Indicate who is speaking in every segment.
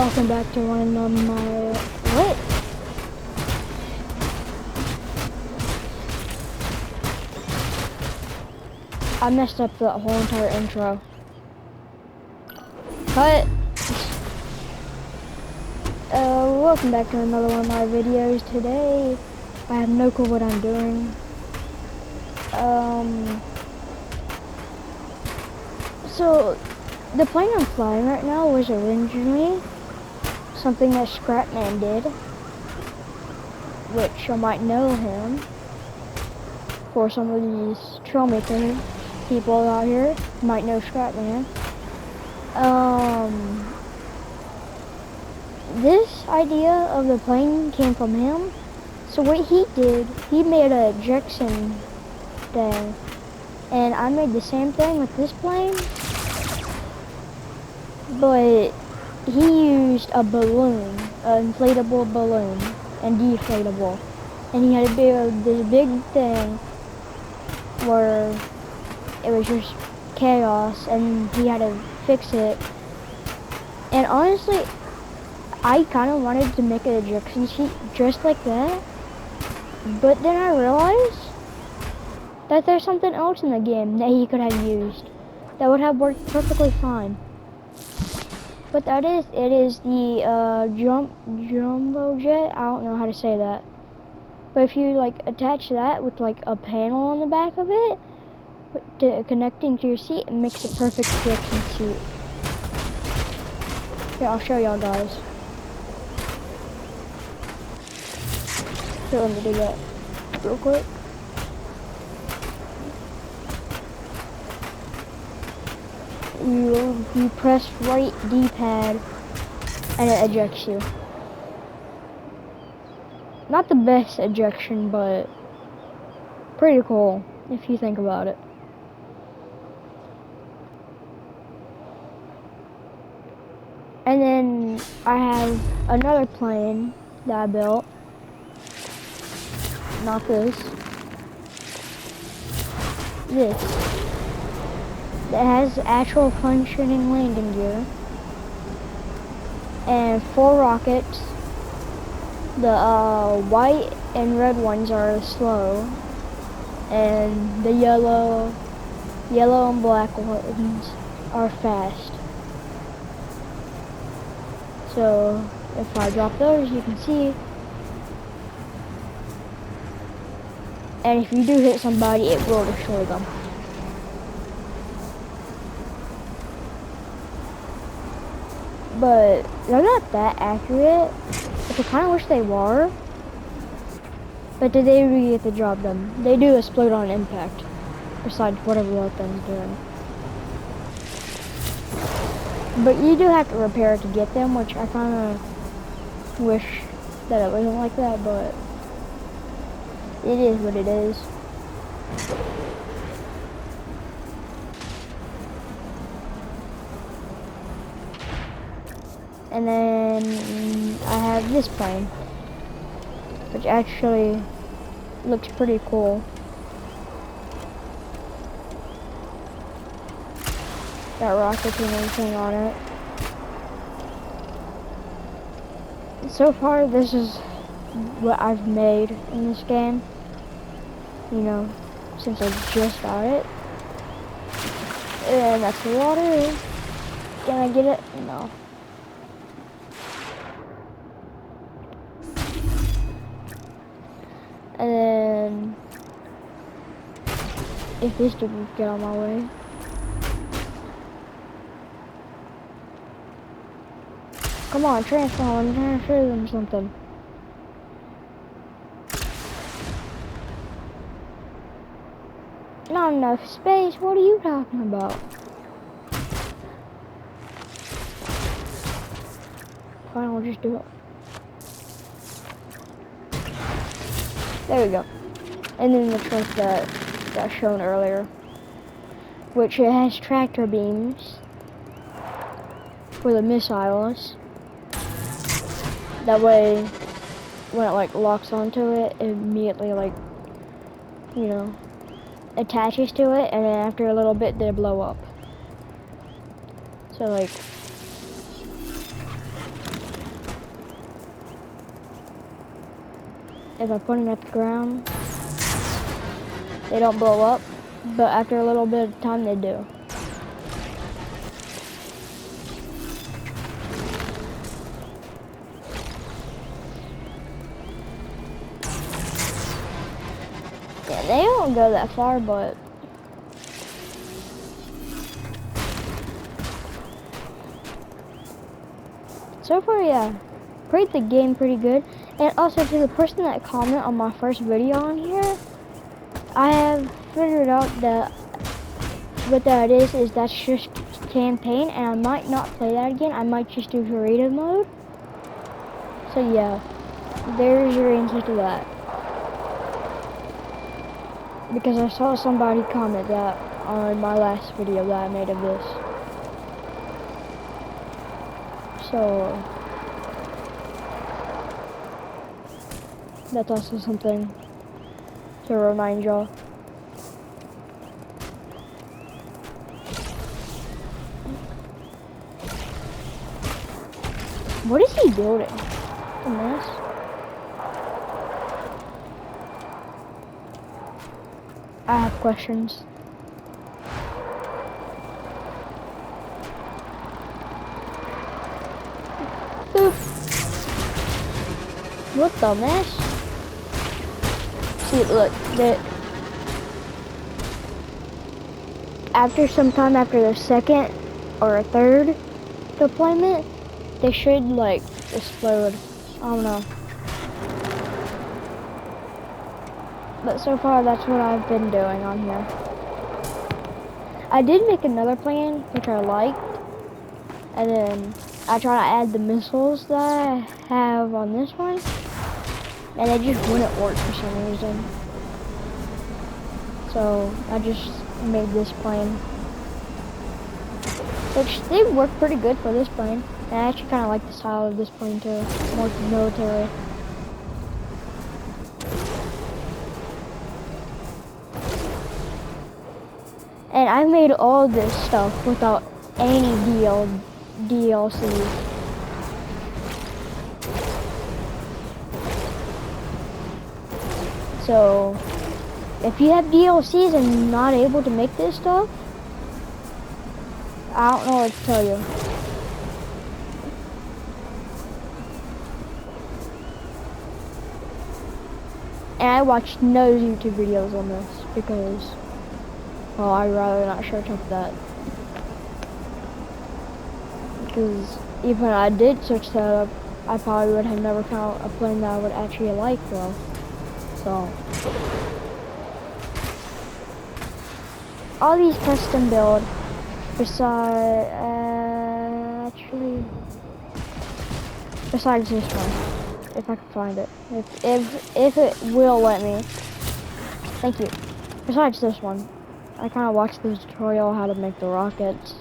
Speaker 1: Welcome back to one of my... What? I messed up the whole entire intro. But... welcome back to another one of my videos. Today, I have no clue what I'm doing. So, the plane I'm flying right now was originally something that Scrapman did, which I might know him for some of these Trailmakers people out here might know Scrapman. This idea of the plane came from him. So what he did, he made a ejection thing, and I made the same thing with this plane, but he used a balloon, an inflatable balloon, and deflatable, and he had to build this big thing where it was just chaos, and he had to fix it. And honestly, I kind of wanted to make an ejection seat just like that, but then I realized that there's something else in the game that he could have used that would have worked perfectly fine. But it is the jumbo jet. I don't know how to say that. But if you like attach that with like a panel on the back of it, connecting to your seat, it makes a perfect ejection seat. Here, I'll show y'all guys. Here, let me do that real quick. You press right D-pad and it ejects you. Not the best ejection, but pretty cool if you think about it. And then I have another plane that I built. Not this. This. That has actual functioning landing gear. And 4 rockets. The white and red ones are slow. And the yellow and black ones are fast. So if I drop those, you can see. And if you do hit somebody, it will destroy them. But they're not that accurate. Which I kind of wish they were. But they really get the job done. They do explode on impact. Besides whatever that thing's doing. But you do have to repair it to get them, which I kind of wish that it wasn't like that, but it is what it is. And then I have this plane, which actually looks pretty cool. Got rockets and everything on it. So far, this is what I've made in this game. You know, since I just got it. And that's the water. Can I get it? No. And then, if this didn't get on my way. Come on, transform, I'm trying to show them something. Not enough space, what are you talking about? Fine, I'll just do it. There we go. And then the truck that got shown earlier, which it has tractor beams for the missiles. That way, when it like locks onto it, it immediately like, you know, attaches to it, and then after a little bit, they blow up. So like, if I put them at the ground, they don't blow up, but after a little bit of time, they do. Yeah, they don't go that far, but so far, yeah, played the game pretty good. And also to the person that commented on my first video on here, I have figured out that what that is that's just campaign, and I might not play that again. I might just do creative mode. So yeah, there's your answer to that. Because I saw somebody comment that on my last video that I made of this. So that's also something to remind y'all. What is he building? A mess? I have questions. Boop. What the mess? See, look, after some time, after the second or a third deployment, they should like explode. I don't know. But so far, that's what I've been doing on here. I did make another plan, which I liked, and then I try to add the missiles that I have on this one, and they just wouldn't work for some reason. So I just made this plane, which they work pretty good for this plane. And I actually kind of like the style of this plane too, more military. And I made all this stuff without any DLC. So if you have DLCs and not able to make this stuff, I don't know what to tell you. And I watched no YouTube videos on this because, well, I'd rather not search up that. Because even if I did search that up, I probably would have never found a plane that I would actually like though. So, all these custom build, besides this one, if I can find it, if it will let me. Thank you. Besides this one, I kind of watched this tutorial how to make the rockets.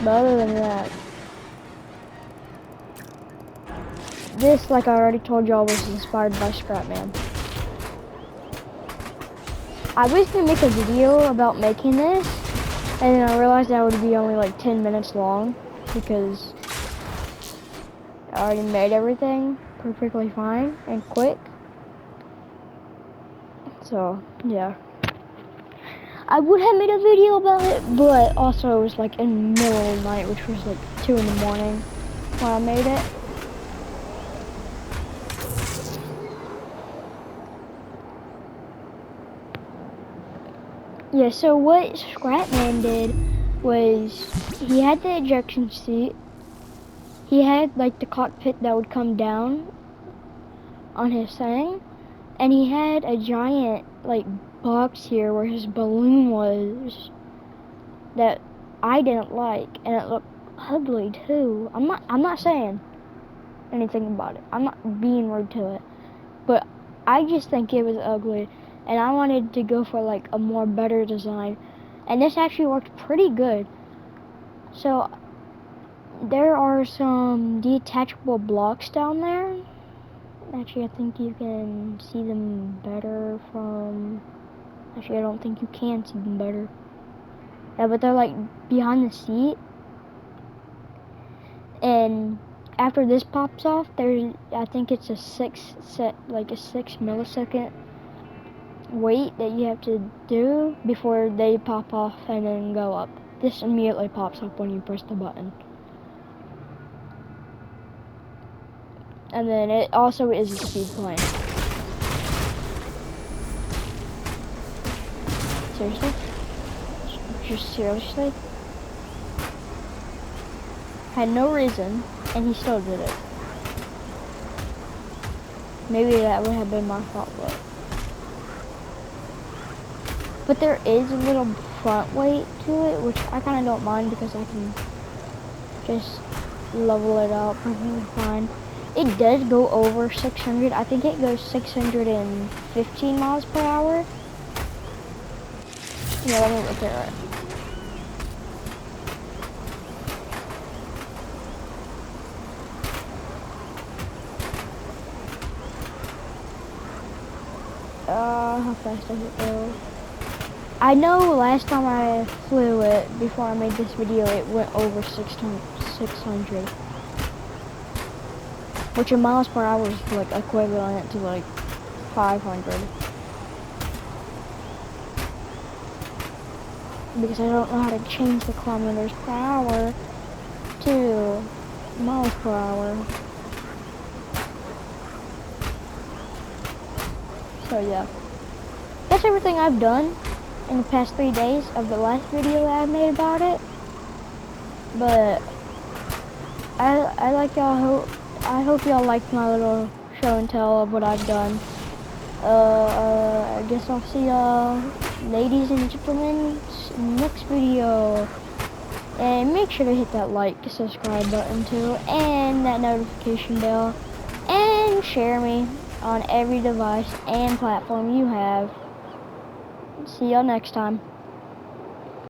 Speaker 1: But other than that, this, like I already told y'all, was inspired by Scrapman. I was gonna make a video about making this, and then I realized that would be only like 10 minutes long because I already made everything perfectly fine and quick. So, yeah. I would have made a video about it, but also it was like in the middle of the night, which was like 2 in the morning when I made it. Yeah, so what Scrapman did was he had the ejection seat. He had like the cockpit that would come down on his thing, and he had a giant like box here where his balloon was that I didn't like, and it looked ugly too. I'm not saying anything about it. I'm not being rude to it, but I just think it was ugly, and I wanted to go for like a more better design, and this actually worked pretty good. So there are some detachable blocks down there. Actually, I think you can see them better from... Actually, I don't think you can see them better. Yeah, but they're like behind the seat. And after this pops off, there's, I think it's a 6 millisecond wait that you have to do before they pop off and then go up. This immediately pops up when you press the button. And then it also is a speed plane. Seriously? Just seriously? Had no reason, and he still did it. Maybe that would have been my fault, but there is a little front weight to it, which I kind of don't mind because I can just level it out perfectly fine. It does go over 600. I think it goes 615 miles per hour. Yeah, let me look at it. How fast does it go? I know last time I flew it, before I made this video, it went over 600. Which in miles per hour is like equivalent to like 500. Because I don't know how to change the kilometers per hour to miles per hour. So yeah. That's everything I've done in the past 3 days of the last video that I made about it. But I hope y'all liked my little show and tell of what I've done. I guess I'll see y'all, ladies and gentlemen, next video. And make sure to hit that like, subscribe button too, and that notification bell, and share me on every device and platform you have. See y'all next time.